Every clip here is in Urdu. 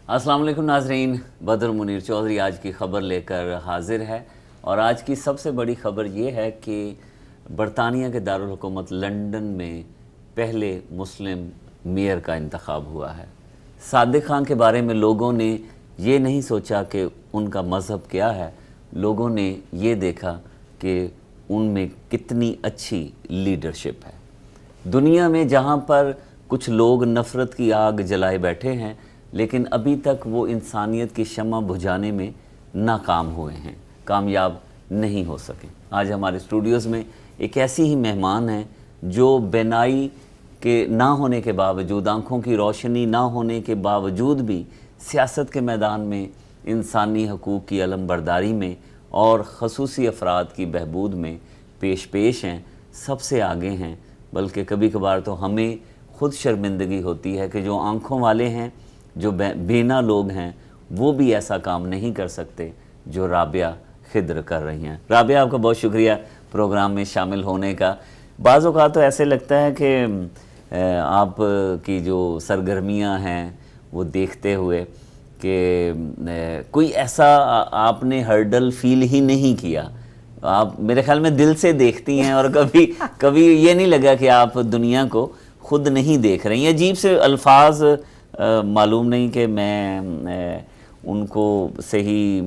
السلام علیکم ناظرین، بدر منیر چودھری آج کی خبر لے کر حاضر ہے، اور آج کی سب سے بڑی خبر یہ ہے کہ برطانیہ کے دارالحکومت لندن میں پہلے مسلم میئر کا انتخاب ہوا ہے۔ صادق خان کے بارے میں لوگوں نے یہ نہیں سوچا کہ ان کا مذہب کیا ہے، لوگوں نے یہ دیکھا کہ ان میں کتنی اچھی لیڈرشپ ہے۔ دنیا میں جہاں پر کچھ لوگ نفرت کی آگ جلائے بیٹھے ہیں، لیکن ابھی تک وہ انسانیت کی شمع بجھانے میں ناکام ہوئے ہیں، کامیاب نہیں ہو سکے۔ آج ہمارے اسٹوڈیوز میں ایک ایسی ہی مہمان ہیں جو بینائی کے نہ ہونے کے باوجود، آنکھوں کی روشنی نہ ہونے کے باوجود بھی سیاست کے میدان میں، انسانی حقوق کی علم برداری میں اور خصوصی افراد کی بہبود میں پیش ہیں، سب سے آگے ہیں۔ بلکہ کبھی کبھار تو ہمیں خود شرمندگی ہوتی ہے کہ جو آنکھوں والے ہیں، جو بینا لوگ ہیں، وہ بھی ایسا کام نہیں کر سکتے جو رابعہ خضر کر رہی ہیں۔ رابعہ، آپ کا بہت شکریہ پروگرام میں شامل ہونے کا۔ بعض اوقات تو ایسے لگتا ہے کہ آپ کی جو سرگرمیاں ہیں وہ دیکھتے ہوئے کہ کوئی ایسا آپ نے ہرڈل فیل ہی نہیں کیا۔ آپ میرے خیال میں دل سے دیکھتی ہیں، اور کبھی یہ نہیں لگا کہ آپ دنیا کو خود نہیں دیکھ رہی ہیں۔ عجیب سے الفاظ، معلوم نہیں کہ میں ان کو صحیح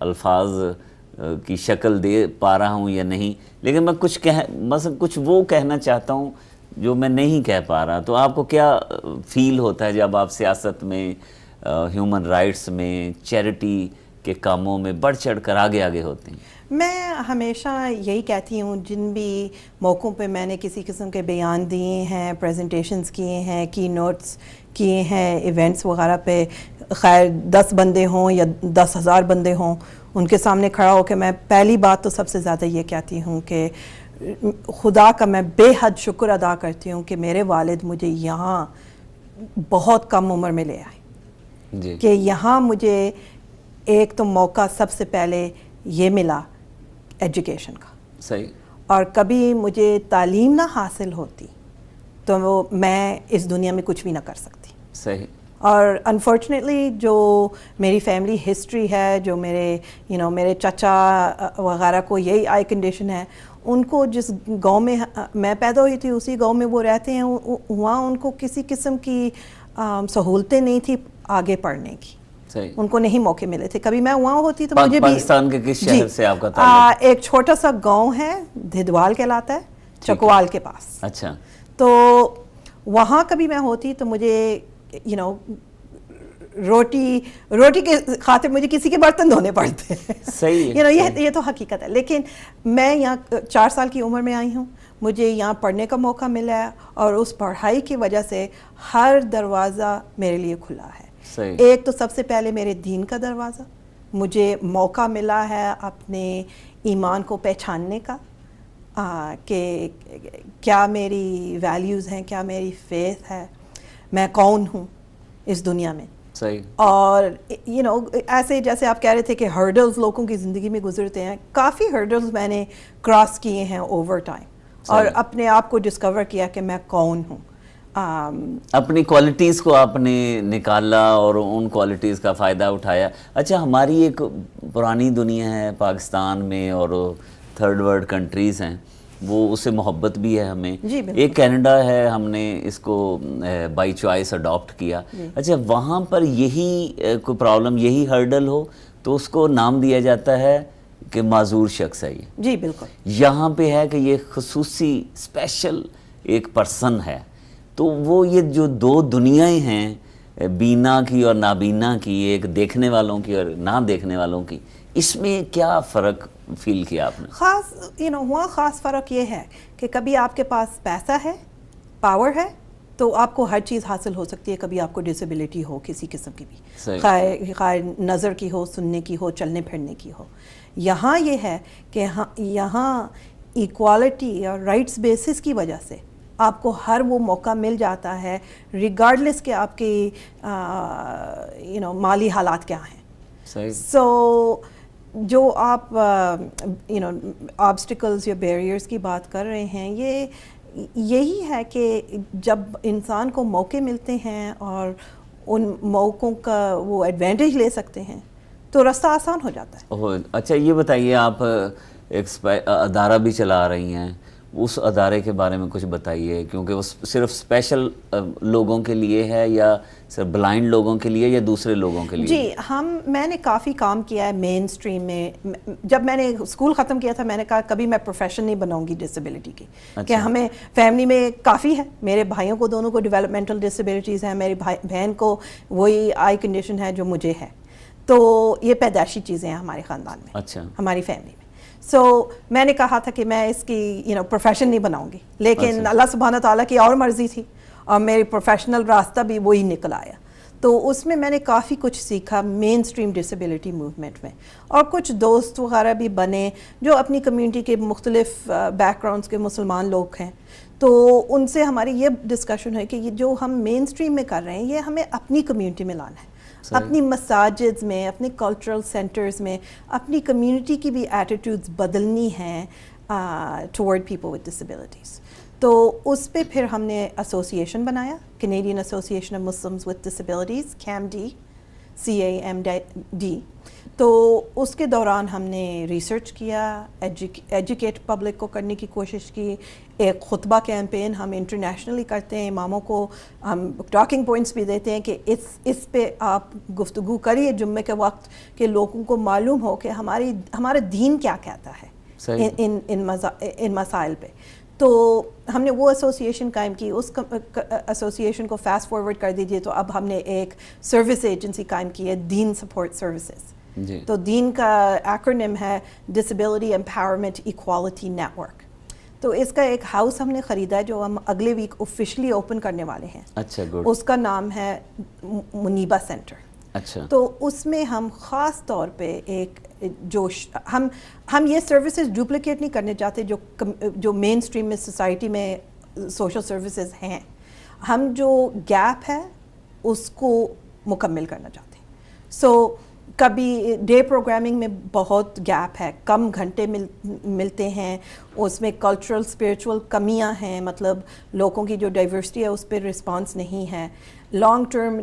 الفاظ کی شکل دے پا رہا ہوں یا نہیں، لیکن میں کچھ وہ کہنا چاہتا ہوں جو میں نہیں کہہ پا رہا۔ تو آپ کو کیا فیل ہوتا ہے جب آپ سیاست میں، ہیومن رائٹس میں، چیریٹی کے کاموں میں بڑھ چڑھ کر آگے ہوتے ہیں؟ میں ہمیشہ یہی کہتی ہوں، جن بھی موقعوں پہ میں نے کسی قسم کے بیان دیے ہیں، پریزنٹیشنز کیے ہیں، کی نوٹس کیے ہیں، ایونٹس وغیرہ پہ، خیر 10 بندے ہوں یا 10,000 بندے ہوں، ان کے سامنے کھڑا ہو کے میں پہلی بات تو سب سے زیادہ یہ کہتی ہوں کہ خدا کا میں بے حد شکر ادا کرتی ہوں کہ میرے والد مجھے یہاں بہت کم عمر میں لے آئے، جی، کہ یہاں مجھے ایک تو موقع سب سے پہلے یہ ملا ایجوکیشن کا، صحیح، اور کبھی مجھے تعلیم نہ حاصل ہوتی تو میں اس دنیا میں کچھ بھی نہ کر سکتی۔ صحیح۔ اور انفارچونیٹلی جو میری فیملی ہسٹری ہے، جو میرے چچا وغیرہ کو یہی آئی کنڈیشن ہے، ان کو جس گاؤں میں میں پیدا ہوئی تھی اسی گاؤں میں وہ رہتے ہیں، وہاں ان کو کسی قسم کی سہولتیں نہیں تھی آگے پڑھنے کی، صحیح۔ ان کو نہیں موقع ملے تھے۔ کبھی میں وہاں ہوتی تو مجھے بھی پاکستان کے کس شہر سے آپ کا تعلق؟ ایک چھوٹا سا گاؤں ہے، دھدوال کہلاتا ہے، چکوال کے پاس۔ اچھا۔ تو وہاں کبھی میں ہوتی تو مجھے روٹی کے خاطر مجھے کسی کے برتن دھونے پڑتے ہیں۔ صحیح۔ یہ تو حقیقت ہے۔ لیکن میں یہاں 4 سال کی عمر میں آئی ہوں، مجھے یہاں پڑھنے کا موقع ملا ہے، اور اس پڑھائی کی وجہ سے ہر دروازہ میرے لیے کھلا ہے۔ ایک تو سب سے پہلے میرے دین کا دروازہ، مجھے موقع ملا ہے اپنے ایمان کو پہچاننے کا، کہ کیا میری ویلیوز ہیں، کیا میری فیتھ ہے، میں کون ہوں اس دنیا میں۔ صحیح۔ اور ایسے جیسے آپ کہہ رہے تھے کہ ہرڈلز لوگوں کی زندگی میں گزرتے ہیں، کافی ہرڈلز میں نے کراس کیے ہیں اوور ٹائم، اور اپنے آپ کو ڈسکور کیا کہ میں کون ہوں۔ اپنی کوالٹیز کو آپ نے نکالا اور ان کوالٹیز کا فائدہ اٹھایا۔ اچھا، ہماری ایک پرانی دنیا ہے پاکستان میں، اور تھرڈ ورلڈ کنٹریز ہیں، وہ اس سے محبت بھی ہے ہمیں۔ ایک کینیڈا ہے، ہم نے اس کو بائی چوائس اڈاپٹ کیا۔ اچھا، وہاں پر یہی کوئی پرابلم، یہی ہرڈل ہو تو اس کو نام دیا جاتا ہے کہ معذور شخص ہے یہ۔ جی بالکل۔ یہاں پہ ہے کہ یہ خصوصی اسپیشل ایک پرسن ہے۔ تو وہ یہ جو 2 دنیایں ہیں، بینا کی اور نابینا کی، ایک دیکھنے والوں کی اور نہ دیکھنے والوں کی، اس میں کیا فرق فیل کیا آپ نے؟ خاص فرق یہ ہے کہ کبھی آپ کے پاس پیسہ ہے، پاور ہے، تو آپ کو ہر چیز حاصل ہو سکتی ہے۔ کبھی آپ کو ڈسیبلٹی ہو کسی قسم کی بھی، خیر نظر کی ہو، سننے کی ہو، چلنے پھرنے کی ہو۔ یہاں یہ ہے کہ یہاں ایکوالٹی اور رائٹس بیسس کی وجہ سے آپ کو ہر وہ موقع مل جاتا ہے، ریگارڈلیس کہ آپ کی مالی حالات کیا ہیں۔ سو جو آپ آبسٹیکلز یا بیریئرز کی بات کر رہے ہیں، یہی ہے کہ جب انسان کو موقع ملتے ہیں اور ان موقعوں کا وہ ایڈوانٹیج لے سکتے ہیں تو راستہ آسان ہو جاتا ہے. اچھا یہ بتائیے, آپ ایک ادارہ بھی چلا رہی ہیں, اس ادارے کے بارے میں کچھ بتائیے, کیونکہ وہ صرف اسپیشل لوگوں کے لیے ہے یا صرف بلائنڈ لوگوں کے لیے یا دوسرے لوگوں کے لیے؟ جی میں نے کافی کام کیا ہے مین اسٹریم میں. جب میں نے اسکول ختم کیا تھا میں نے کہا کبھی میں پروفیشن نہیں بناؤں گی ڈسیبلٹی کی, کہ ہمیں فیملی میں کافی ہے, میرے بھائیوں کو دونوں کو ڈیولپمنٹل ڈسیبلٹیز ہیں, میری بہن کو وہی آئی کنڈیشن ہے جو مجھے ہے, تو یہ پیدائشی چیزیں ہیں ہمارے خاندان میں, اچھا ہماری فیملی میں. میں نے کہا تھا کہ میں اس کی پروفیشن نہیں بناؤں گی, لیکن اللہ سبحانہ تعالیٰ کی اور مرضی تھی اور میری پروفیشنل راستہ بھی وہی نکل آیا. تو اس میں نے کافی کچھ سیکھا مین اسٹریم ڈسیبلٹی موومنٹ میں, اور کچھ دوست وغیرہ بھی بنے جو اپنی کمیونٹی کے مختلف بیک گراؤنڈس کے مسلمان لوگ ہیں, تو ان سے ہماری یہ ڈسکشن ہے کہ یہ جو ہم مین اسٹریم میں کر رہے ہیں یہ ہمیں اپنی کمیونٹی میں لانا ہے, اپنی مساجد میں, اپنے کلچرل سینٹرز میں, اپنی کمیونٹی کی بھی ایٹیٹیوڈز بدلنی ہیں ٹورڈ پیپل ود ڈسیبلٹیز. تو اس پہ پھر ہم نے ایسوسیشن بنایا, Canadian association of Muslims with disabilities, CAMD, CAMD. تو اس کے دوران ہم نے ریسرچ کیا, ایجوکیٹ پبلک کو کرنے کی کوشش کی. ایک خطبہ کیمپین ہم انٹرنیشنلی کرتے ہیں, اماموں کو ہم ٹاکنگ پوائنٹس بھی دیتے ہیں کہ اس پہ آپ گفتگو کریے جمعے کے وقت, کہ لوگوں کو معلوم ہو کہ ہمارا دین کیا کہتا ہے ان مسائل پہ. تو ہم نے وہ ایسوسیشن قائم کی. اس ایسوسیشن کو فاسٹ فارورڈ کر دیجئے تو اب ہم نے ایک سروس ایجنسی قائم کی ہے, دین سپورٹ سروسز. تو دین کا ایکرونیم ہے ڈسیبلٹی امپاورمنٹ ایکوالٹی نیٹورک. تو اس کا ایک ہاؤس ہم نے خریدا ہے جو ہم اگلے ویک آفیشلی اوپن کرنے والے ہیں. اچھا گڈ. اس کا نام ہے منیبہ سینٹر. اچھا. تو اس میں ہم خاص طور پہ ایک ہم یہ سروسز ڈپلیکیٹ نہیں کرنے چاہتے جو مین اسٹریم میں سوسائٹی میں سوشل سروسز ہیں. ہم جو گیپ ہے اس کو مکمل کرنا چاہتے ہیں. کبھی ڈے پروگرامنگ میں بہت گیپ ہے, کم گھنٹے ملتے ہیں, اس میں کلچرل اسپریچول کمیاں ہیں, مطلب لوگوں کی جو ڈائیورسٹی ہے اس پہ رسپانس نہیں ہے. لانگ ٹرم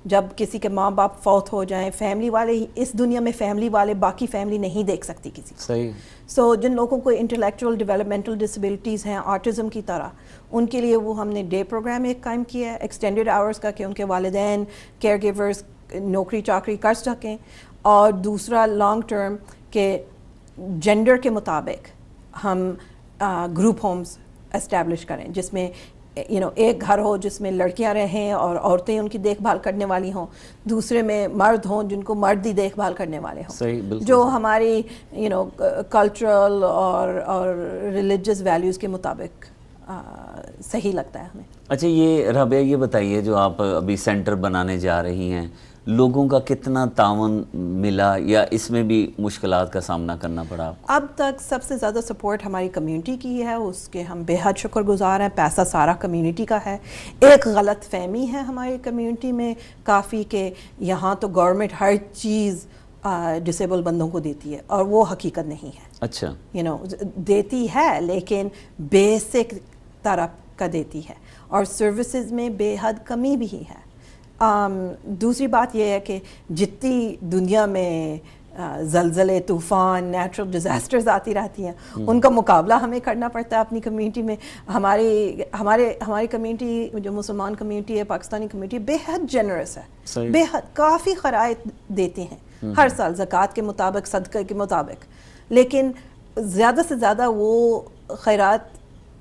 جب کسی کے ماں باپ فوت ہو جائیں, فیملی والے اس دنیا میں فیملی والے باقی فیملی نہیں دیکھ سکتی کسی کو. صحیح. جن لوگوں کو انٹلیکچوئل ڈیولپمنٹل ڈسیبلٹیز ہیں آٹزم کی طرح, ان کے لیے وہ ہم نے ڈے پروگرام ایک قائم کیا ہے ایکسٹینڈیڈ آورس کا, کہ ان کے والدین کیئر گیورز نوکری چاکری کر سکیں. اور دوسرا لانگ ٹرم کہ جینڈر کے مطابق ہم گروپ ہومز اسٹیبلش کریں, جس میں ایک گھر ہو جس میں لڑکیاں رہیں اور عورتیں ان کی دیکھ بھال کرنے والی ہوں, دوسرے میں مرد ہوں جن کو مرد ہی دیکھ بھال کرنے والے ہوں, جو ہماری کلچرل اور ریلیجس ویلیوز کے مطابق صحیح لگتا ہے ہمیں. اچھا یہ رابعہ یہ بتائیے, جو آپ ابھی سینٹر بنانے جا رہی ہیں, لوگوں کا کتنا تعاون ملا یا اس میں بھی مشکلات کا سامنا کرنا پڑا آپ کو؟ اب تک سب سے زیادہ سپورٹ ہماری کمیونٹی کی ہے, اس کے ہم بے حد شکر گزار ہیں. پیسہ سارا کمیونٹی کا ہے. ایک غلط فہمی ہے ہماری کمیونٹی میں کافی کہ یہاں تو گورنمنٹ ہر چیز ڈسیبل بندوں کو دیتی ہے, اور وہ حقیقت نہیں ہے. اچھا. دیتی ہے لیکن بیسک طرح کا دیتی ہے, اور سروسز میں بے حد کمی بھی ہے. دوسری بات یہ ہے کہ جتنی دنیا میں زلزلے, طوفان, نیچرل ڈیزاسٹرز آتی رہتی ہیں, ان کا مقابلہ ہمیں کرنا پڑتا ہے اپنی کمیونٹی میں. ہماری کمیونٹی جو مسلمان کمیونٹی ہے, پاکستانی کمیونٹی بے حد جنرس ہے, بے حد کافی خرائط دیتے ہیں ہر سال زکوٰۃ کے مطابق, صدقہ کے مطابق. لیکن زیادہ سے زیادہ وہ خیرات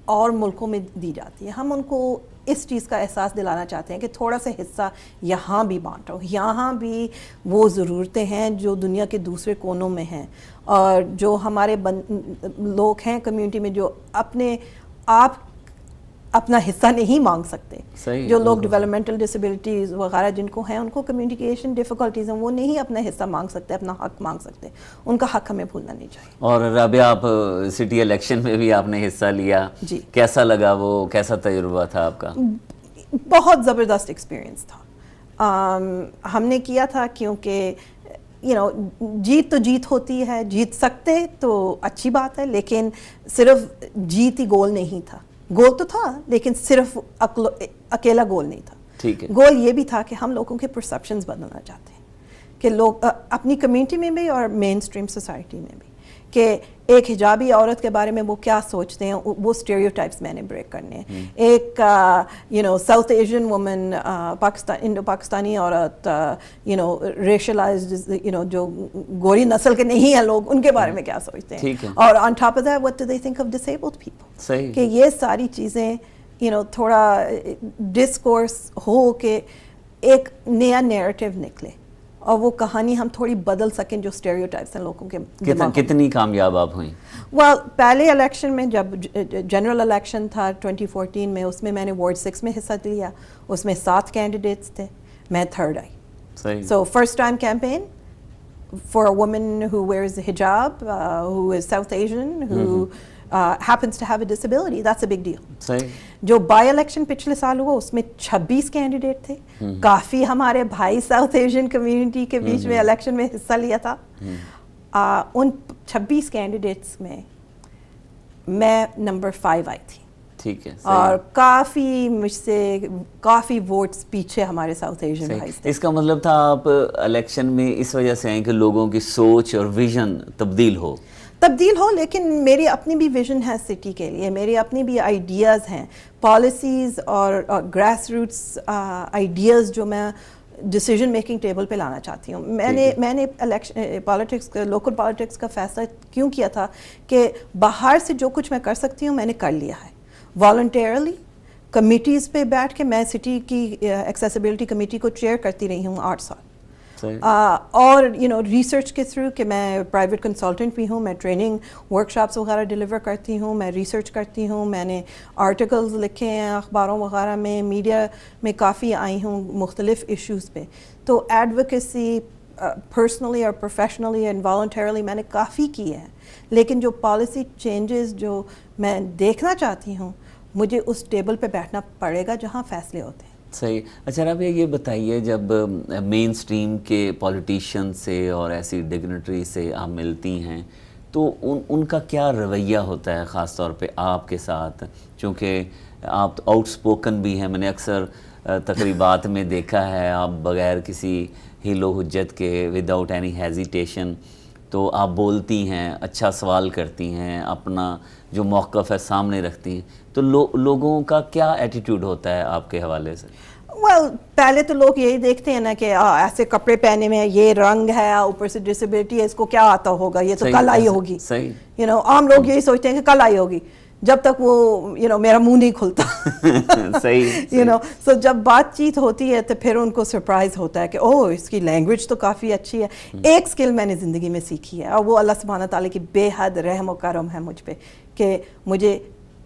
اور ملکوں میں دی جاتی ہے. ہم ان کو اس چیز کا احساس دلانا چاہتے ہیں کہ تھوڑا سا حصہ یہاں بھی بانٹو. یہاں بھی وہ ضرورتیں ہیں جو دنیا کے دوسرے کونوں میں ہیں, اور جو ہمارے لوگ ہیں کمیونٹی میں جو اپنا حصہ نہیں مانگ سکتے, جو لوگ ڈیولپمنٹل ڈسیبلٹیز وغیرہ جن کو ہیں, ان کو کمیونیکیشن ڈیفیکلٹیز ہیں, وہ نہیں اپنا حصہ مانگ سکتے, اپنا حق مانگ سکتے. ان کا حق ہمیں بھولنا نہیں چاہیے. اور رابعہ آپ سٹی الیکشن میں بھی آپ نے حصہ لیا, جی کیسا لگا وہ, کیسا تجربہ تھا آپ کا؟ بہت زبردست ایکسپیرئنس تھا. ہم نے کیا تھا کیونکہ جیت تو جیت ہوتی ہے, جیت سکتے تو اچھی بات ہے, لیکن صرف جیت ہی گول نہیں تھا. گول تو تھا لیکن صرف اکیلا گول نہیں تھا. ٹھیک ہے. گول یہ بھی تھا کہ ہم لوگوں کے پرسیپشنز بدلنا چاہتے ہیں کہ لوگ اپنی کمیونٹی میں بھی اور مین اسٹریم سوسائٹی میں بھی کہ ایک حجابی عورت کے بارے میں وہ کیا سوچتے ہیں, وہ اسٹیریوٹائپس میں نے بریک کرنے ہیں. ایک south Asian woman, Indo Pakistani عورت, ریشلائزڈ جو گوری نسل کے نہیں ہیں لوگ, ان کے بارے میں کیا سوچتے ہیں, اور on top of that what do they think of disabled people. کہ یہ ساری چیزیں تھوڑا ڈسکورس ہو کہ ایک نیا نیریٹو نکلے اور وہ کہانی ہم تھوڑی بدل سکیں جو اسٹیریوٹائپس ہیں لوگوں کے. کتنی کامیاب آپ ہوئیں؟ پہلے الیکشن میں جب جنرل الیکشن تھا 2014 میں, اس میں میں نے وارڈ 6 میں حصہ لیا. اس میں 7 کینڈیڈیٹس تھے, میں 3rd آئی. So first time campaign for a woman who wears hijab, who is South Asian, who happens to have a disability. That's a big deal. صحیح. جو بائی الیکشن پچھلے سال ہوا اس میں 26 کینڈیڈیٹ تھے. کافی ہمارے بھائی ساؤتھ ایشین کمیونٹی کے بیچ میں الیکشن میں حصہ لیا تھا. ان 26 کینڈیڈیٹس میں نمبر 5 آئی تھی. ٹھیک ہے. اور کافی مجھ سے کافی ووٹس پیچھے ہمارے ساؤتھ ایشین بھائی تھے. اس کا مطلب تھا آپ الیکشن میں اس وجہ سے آئیں کہ لوگوں کی سوچ اور ویژن تبدیل ہو, لیکن میری اپنی بھی ویژن ہے سٹی کے لیے, میری اپنی بھی آئیڈیاز ہیں, پالیسیز اور گراس روٹس آئیڈیاز جو میں ڈیسیجن میکنگ ٹیبل پہ لانا چاہتی ہوں. میں نے پالیٹکس کا, لوکل پالیٹکس کا فیصلہ کیوں کیا تھا کہ باہر سے جو کچھ میں کر سکتی ہوں میں نے کر لیا ہے والنٹیرلی. کمیٹیز پہ بیٹھ کے میں سٹی کی ایکسیسیبلٹی کمیٹی کو چیئر کرتی رہی ہوں 8 سال. اور ریسرچ کے تھرو کہ میں پرائیویٹ کنسلٹنٹ بھی ہوں, میں ٹریننگ ورکشاپس وغیرہ ڈلیور کرتی ہوں, میں ریسرچ کرتی ہوں, میں نے آرٹیکلز لکھے ہیں اخباروں وغیرہ میں, میڈیا میں کافی آئی ہوں مختلف ایشوز پہ. تو ایڈوکیسی پرسنلی اور پروفیشنلی اینڈ والنٹیرلی میں نے کافی کی ہے, لیکن جو پالیسی چینجز جو میں دیکھنا چاہتی ہوں مجھے اس ٹیبل پہ بیٹھنا پڑے گا جہاں فیصلے ہوتے ہیں. صحیح. اچھا رابعہ یہ بتائیے, جب مین اسٹریم کے پولیٹیشین سے اور ایسی ڈگنیٹری سے آپ ملتی ہیں تو ان کا کیا رویہ ہوتا ہے خاص طور پہ آپ کے ساتھ, چونکہ آپ آؤٹ اسپوکن بھی ہیں, میں نے اکثر تقریبات میں دیکھا ہے آپ بغیر کسی ہیل و حجت کے, وداؤٹ اینی ہیزیٹیشن تو آپ بولتی ہیں, اچھا سوال کرتی ہیں, اپنا جو موقف ہے سامنے رکھتی ہیں, تو لوگوں کا کیا ایٹیٹیوڈ ہوتا ہے آپ کے حوالے سے؟ پہلے تو لوگ یہی دیکھتے ہیں نا کہ ایسے کپڑے پہنے میں, یہ رنگ ہے, اوپر سے ڈسیبلٹی ہے, اس کو کیا آتا ہوگا, یہ تو کل آئی ہوگی. عام لوگ یہی سوچتے ہیں کہ کل آئی ہوگی, جب تک وہ میرا منہ نہیں کھلتا. سو جب بات چیت ہوتی ہے تو پھر ان کو سرپرائز ہوتا ہے کہ اوہ اس کی لینگویج تو کافی اچھی ہے. ایک سکل میں نے زندگی میں سیکھی ہے اور وہ اللہ سبحانہ تعالیٰ کی بے حد رحم و کرم ہے مجھ پہ کہ مجھے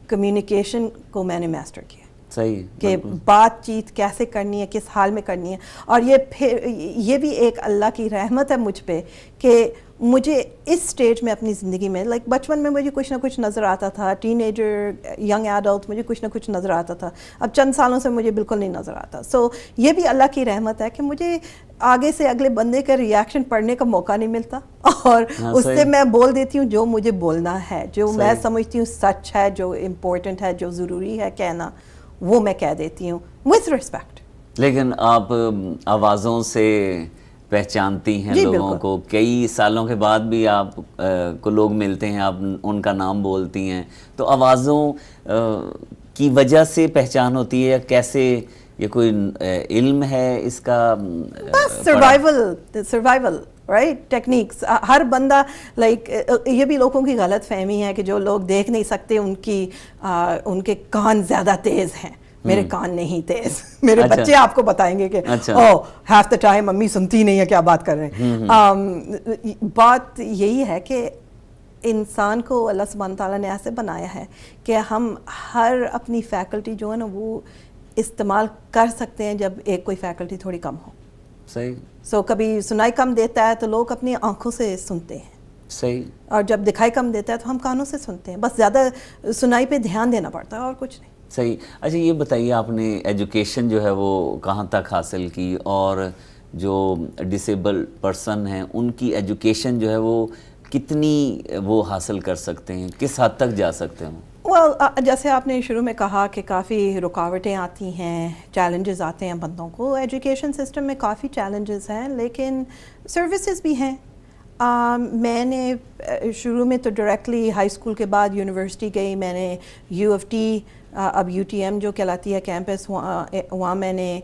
کمیونیکیشن کو میں نے میسٹر کیا. صحیح. کہ بات چیت کیسے کرنی ہے, کس حال میں کرنی ہے. اور یہ بھی ایک اللہ کی رحمت ہے مجھ پہ کہ مجھے اس سٹیج میں اپنی زندگی میں بچپن میں مجھے کچھ نہ کچھ نظر آتا تھا, ٹین ایجر, ینگ ایڈلٹ, مجھے کچھ نہ کچھ نظر آتا تھا. اب چند سالوں سے مجھے بالکل نہیں نظر آتا. سو یہ بھی اللہ کی رحمت ہے کہ مجھے آگے سے اگلے بندے کا ریاکشن پڑھنے کا موقع نہیں ملتا اور اس سے میں بول دیتی ہوں جو مجھے بولنا ہے, جو میں سمجھتی ہوں سچ ہے, جو امپورٹنٹ ہے, جو ضروری ہے کہنا, وہ میں کہہ دیتی ہوں with respect. لیکن آپ آوازوں سے پہچانتی ہیں لوگوں کو, کئی سالوں کے بعد بھی آپ کو لوگ ملتے ہیں, آپ ان کا نام بولتی ہیں, تو آوازوں کی وجہ سے پہچان ہوتی ہے یا کیسے, یہ کوئی علم ہے اس کا؟ بس سروائیول رائٹ ٹیکنیکس. ہر بندہ یہ بھی لوگوں کی غلط فہمی ہے کہ جو لوگ دیکھ نہیں سکتے ان کے کان زیادہ تیز ہیں. میرے کان نہیں تیز, میرے بچے آپ کو بتائیں گے کہ ہاف دا ٹائم امی سنتی نہیں ہے کیا بات کر رہے ہیں. بات یہی ہے کہ انسان کو اللہ سبحانہ تعالیٰ نے ایسے بنایا ہے کہ ہم ہر اپنی فیکلٹی جو ہے نا وہ استعمال کر سکتے ہیں جب ایک کوئی فیکلٹی تھوڑی کم ہو. صحیح. سو کبھی سنائی کم دیتا ہے تو لوگ اپنی آنکھوں سے سنتے ہیں. صحیح. اور جب دکھائی کم دیتا ہے تو ہم کانوں سے سنتے ہیں. بس زیادہ سنائی پہ دھیان دینا پڑتا ہے اور کچھ نہیں. صحیح. اچھا یہ بتائیے, آپ نے ایجوکیشن جو ہے وہ کہاں تک حاصل کی, اور جو ڈسیبل پرسن ہیں ان کی ایجوکیشن جو ہے وہ کتنی وہ حاصل کر سکتے ہیں, کس حد تک جا سکتے ہیں؟ جیسے آپ نے شروع میں کہا کہ کافی رکاوٹیں آتی ہیں، چیلنجز آتے ہیں بندوں کو. ایجوکیشن سسٹم میں کافی چیلنجز ہیں لیکن سروسز بھی ہیں. میں نے شروع میں تو ڈائریکٹلی ہائی اسکول کے بعد یونیورسٹی گئی. میں نے یو ایف ٹی اب یو ٹی ایم جو کہلاتی ہے کیمپس، وہاں میں نے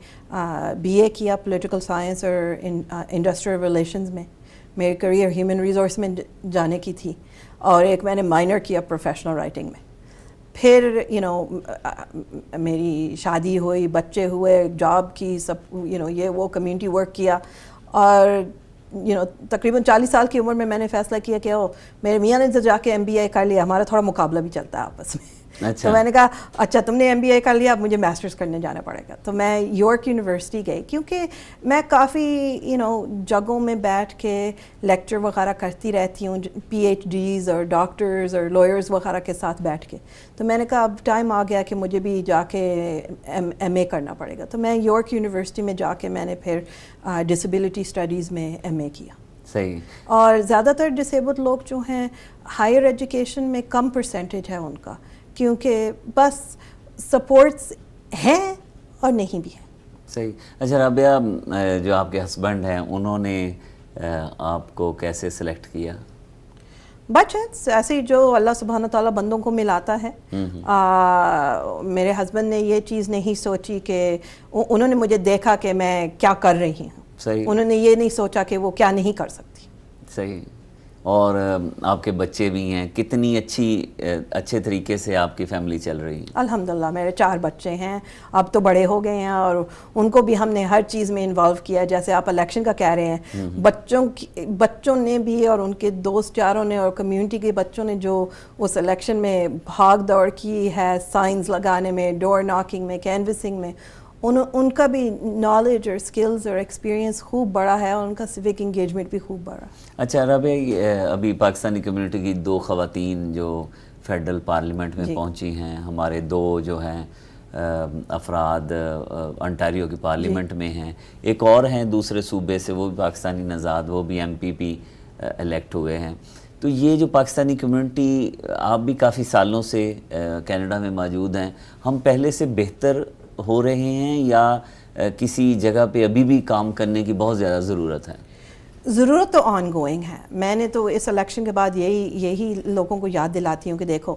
بی اے کیا پولیٹیکل سائنس اور انڈسٹریل ریلیشنز میں. میری کریئر ہیومن ریسورس میں جانے کی تھی اور ایک میں نے مائنر کیا پروفیشنل رائٹنگ میں. پھر میری شادی ہوئی، بچے ہوئے، جاب کی، سب یہ وہ کمیونٹی ورک کیا اور تقریباً 40 سال کی عمر میں نے فیصلہ کیا کہ میرے میاں نے جا کے MBA کر لیا، ہمارا تھوڑا مقابلہ بھی چلتا ہے آپس میں. تو میں نے کہا اچھا تم نے MBA کر لیا، اب مجھے ماسٹرز کرنے جانا پڑے گا. تو میں یارک یونیورسٹی گئی کیونکہ میں کافی جگہوں میں بیٹھ کے لیکچر وغیرہ کرتی رہتی ہوں، PhDs اور ڈاکٹرز اور لائرز وغیرہ کے ساتھ بیٹھ کے. تو میں نے کہا اب ٹائم آ گیا کہ مجھے بھی جا کے MA کرنا پڑے گا. تو میں یارک یونیورسٹی میں جا کے میں نے پھر ڈسیبلٹی اسٹڈیز میں MA کیا. صحیح. اور زیادہ تر ڈسیبلڈ لوگ جو ہیں ہائر ایجوکیشن میں کم پرسنٹیج ہے ان کا، کیونکہ بس سپورٹس ہیں اور نہیں بھی ہیں. صحیح. اچھا رابعہ، جو آپ کے ہسبینڈ ہیں انہوں نے آپ کو کیسے سلیکٹ کیا؟ بچت ایسے ہی جو اللہ سبحانہ تعالیٰ بندوں کو ملاتا ہے. میرے ہسبینڈ نے یہ چیز نہیں سوچی کہ انہوں نے مجھے دیکھا کہ میں کیا کر رہی ہوں. صحیح. انہوں نے یہ نہیں سوچا کہ وہ کیا نہیں کر سکتی. صحیح. اور آپ کے بچے بھی ہیں، کتنی اچھے طریقے سے آپ کی فیملی چل رہی ہے؟ الحمدللہ میرے 4 بچے ہیں، اب تو بڑے ہو گئے ہیں اور ان کو بھی ہم نے ہر چیز میں انوالو کیا. جیسے آپ الیکشن کا کہہ رہے ہیں، بچوں نے بھی اور ان کے دوست یاروں نے اور کمیونٹی کے بچوں نے جو اس الیکشن میں بھاگ دوڑ کی ہے، سائنز لگانے میں، ڈور ناکنگ میں، کینوسنگ میں، ان کا بھی نالج اور سکلز اور ایکسپیرینس خوب بڑا ہے اور ان کا سیوک انگیجمنٹ بھی خوب بڑا. اچھا رابعہ، ابھی پاکستانی کمیونٹی کی 2 خواتین جو فیڈرل پارلیمنٹ میں پہنچی ہیں، ہمارے 2 جو ہیں افراد انٹاریو کی پارلیمنٹ میں ہیں، ایک اور ہیں دوسرے صوبے سے، وہ بھی پاکستانی نژاد، وہ بھی MPP الیکٹ ہوئے ہیں. تو یہ جو پاکستانی کمیونٹی، آپ بھی کافی سالوں سے کینیڈا میں موجود ہیں، ہم پہلے سے بہتر ہو رہے ہیں یا کسی جگہ پہ ابھی بھی کام کرنے کی بہت زیادہ ضرورت ہے؟ ضرورت تو آن گوئنگ ہے. میں نے تو اس الیکشن کے بعد یہی لوگوں کو یاد دلاتی ہوں کہ دیکھو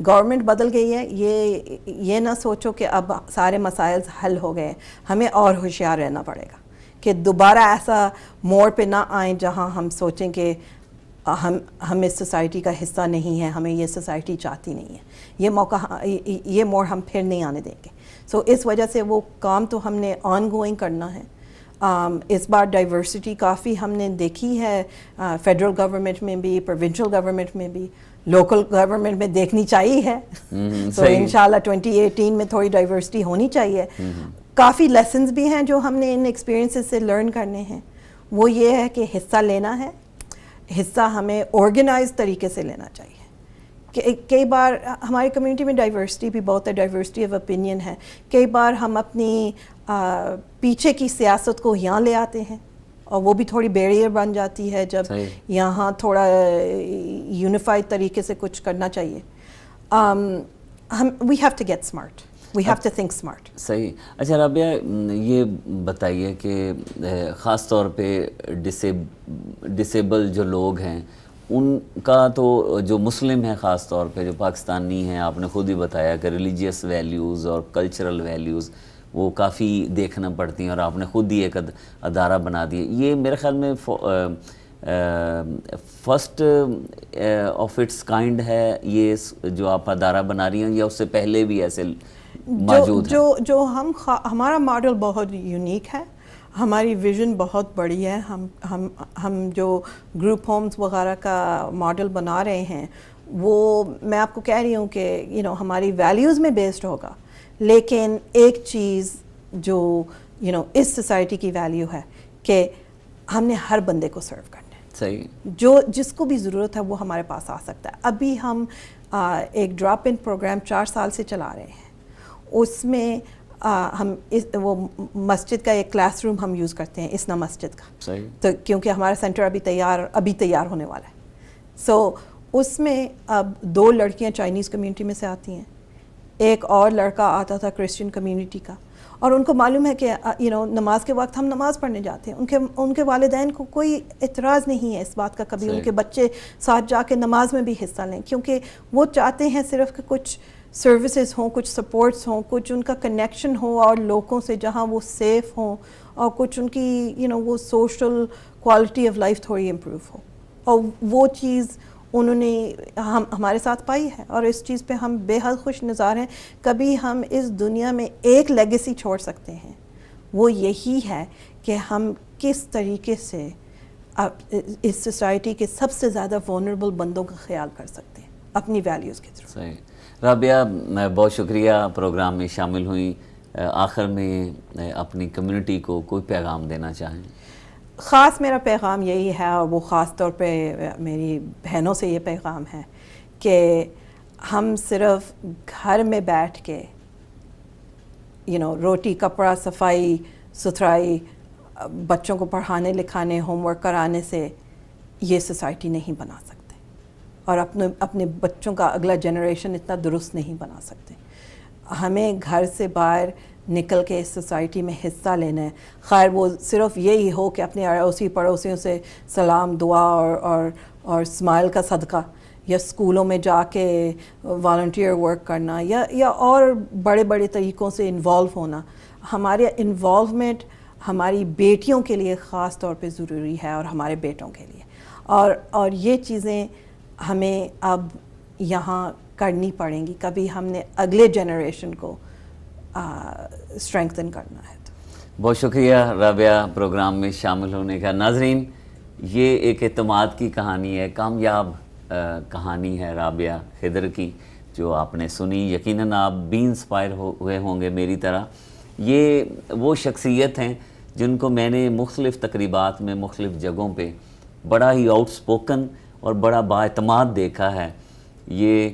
گورنمنٹ بدل گئی ہے، یہ نہ سوچو کہ اب سارے مسائل حل ہو گئے. ہمیں اور ہوشیار رہنا پڑے گا کہ دوبارہ ایسا موڑ پہ نہ آئیں جہاں ہم سوچیں کہ ہم اس سوسائٹی کا حصہ نہیں ہیں، ہمیں یہ سوسائٹی چاہتی نہیں ہے. یہ موڑ ہم پھر نہیں آنے دیں گے. سو اس وجہ سے وہ کام تو ہم نے آن گوئنگ کرنا ہے. اس بار ڈائیورسٹی کافی ہم نے دیکھی ہے، فیڈرل گورنمنٹ میں بھی، پروونشل گورنمنٹ میں بھی، لوکل گورنمنٹ میں دیکھنی چاہیے ہے. تو انشاءاللہ 2018 میں تھوڑی ڈائیورسٹی ہونی چاہیے. کافی لیسنز بھی ہیں جو ہم نے ان ایکسپیرینسز سے لرن کرنے ہیں. وہ یہ ہے کہ حصہ لینا ہے، حصہ ہمیں آرگنائز طریقے سے لینا چاہیے. کئی بار ہماری کمیونٹی میں ڈائیورسٹی بھی بہت ہے، ڈائیورسٹی آف اوپینین ہے. کئی بار ہم اپنی پیچھے کی سیاست کو یہاں لے آتے ہیں اور وہ بھی تھوڑی بیریئر بن جاتی ہے جب یہاں تھوڑا یونیفائڈ طریقے سے کچھ کرنا چاہیے. We have to get smart, we have to think smart. صحیح. اچھا رابعہ، یہ بتائیے کہ خاص طور پہ ڈسیبل جو لوگ ہیں ان کا تو، جو مسلم ہیں خاص طور پہ، جو پاکستانی ہیں، آپ نے خود ہی بتایا کہ ریلیجیس ویلیوز اور کلچرل ویلیوز وہ کافی دیکھنا پڑتی ہیں، اور آپ نے خود ہی ایک ادارہ بنا دیا. یہ میرے خیال میں فرسٹ آف اٹس کائنڈ ہے یہ جو آپ ادارہ بنا رہی ہیں، یا اس سے پہلے بھی ایسے موجود ہیں؟ جو ہمارا ماڈل بہت یونیک ہے، ہماری ویژن بہت بڑی ہے. ہم جو گروپ ہومز وغیرہ کا ماڈل بنا رہے ہیں وہ میں آپ کو کہہ رہی ہوں کہ ہماری ویلیوز میں بیسڈ ہوگا. لیکن ایک چیز جو اس سوسائٹی کی ویلیو ہے کہ ہم نے ہر بندے کو سرو کرنا ہے. صحیح. جس کو بھی ضرورت ہے وہ ہمارے پاس آ سکتا ہے. ابھی ہم ایک ڈراپ ان پروگرام 4 سال سے چلا رہے ہیں. اس میں ہم وہ مسجد کا ایک کلاس روم ہم یوز کرتے ہیں، اسنا مسجد کا. صحیح. تو کیونکہ ہمارا سینٹر ابھی تیار ہونے والا ہے. سو اس میں اب 2 لڑکیاں چائنیز کمیونٹی میں سے آتی ہیں، ایک اور لڑکا آتا تھا کرسچن کمیونٹی کا، اور ان کو معلوم ہے کہ نماز کے وقت ہم نماز پڑھنے جاتے ہیں، ان کے والدین کو کوئی اعتراض نہیں ہے اس بات کا کبھی ان کے بچے ساتھ جا کے نماز میں بھی حصہ لیں، کیونکہ وہ چاہتے ہیں صرف کہ کچھ سروسز ہوں، کچھ سپورٹس ہوں، کچھ ان کا کنیکشن ہو اور لوگوں سے جہاں وہ سیف ہوں، اور کچھ ان کی وہ سوشل کوالٹی آف لائف تھوڑی امپروو ہو، اور وہ چیز انہوں نے ہمارے ساتھ پائی ہے، اور اس چیز پہ ہم بے حد خوش نظار ہیں۔ کبھی ہم اس دنیا میں ایک لیگیسی چھوڑ سکتے ہیں، وہ یہی ہے کہ ہم کس طریقے سے اس سوسائٹی کے سب سے زیادہ وولنریبل بندوں کا خیال کر سکتے ہیں اپنی ویلیوز کے تھرو۔ صحیح۔ رابعہ بہت شکریہ پروگرام میں شامل ہوئیں، آخر میں اپنی کمیونٹی کو کوئی پیغام دینا چاہیں؟ خاص میرا پیغام یہی ہے، اور وہ خاص طور پہ میری بہنوں سے یہ پیغام ہے کہ ہم صرف گھر میں بیٹھ کے روٹی کپڑا صفائی ستھرائی بچوں کو پڑھانے لکھانے ہوم ورک کرانے سے یہ سوسائٹی نہیں بنا سکتے، اور اپنے بچوں کا اگلا جنریشن اتنا درست نہیں بنا سکتے۔ ہمیں گھر سے باہر نکل کے اس سوسائٹی میں حصہ لینا ہے، خیر وہ صرف یہی ہو کہ اپنے اڑوسی پڑوسیوں سے سلام دعا اور اسمائل کا صدقہ، یا اسکولوں میں جا کے والنٹیئر ورک کرنا، یا اور بڑے بڑے طریقوں سے انوالو ہونا۔ ہمارے انوالومنٹ ہماری بیٹیوں کے لیے خاص طور پہ ضروری ہے، اور ہمارے بیٹوں کے لیے، اور یہ چیزیں ہمیں اب یہاں کرنی پڑیں گی، کبھی ہم نے اگلے جنریشن کو اسٹرینگتھن کرنا ہے۔ بہت شکریہ رابعہ پروگرام میں شامل ہونے کا۔ ناظرین، یہ ایک اعتماد کی کہانی ہے، کامیاب کہانی ہے رابعہ خضر کی، جو آپ نے سنی۔ یقیناً آپ بھی انسپائر ہوئے ہوں گے میری طرح۔ یہ وہ شخصیت ہیں جن کو میں نے مختلف تقریبات میں مختلف جگہوں پہ بڑا ہی آؤٹ سپوکن اور بڑا بااعتماد دیکھا ہے۔ یہ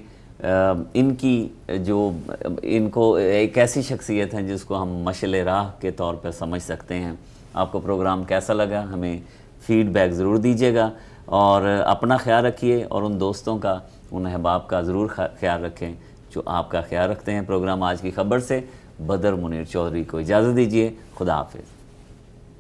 ان کو ایک ایسی شخصیت ہے جس کو ہم مشعل راہ کے طور پر سمجھ سکتے ہیں۔ آپ کو پروگرام کیسا لگا؟ ہمیں فیڈ بیک ضرور دیجیے گا، اور اپنا خیال رکھیے، اور ان دوستوں کا، ان احباب کا ضرور خیال رکھیں جو آپ کا خیال رکھتے ہیں۔ پروگرام آج کی خبر سے بدر منیر چودھری کو اجازت دیجیے۔ خدا حافظ۔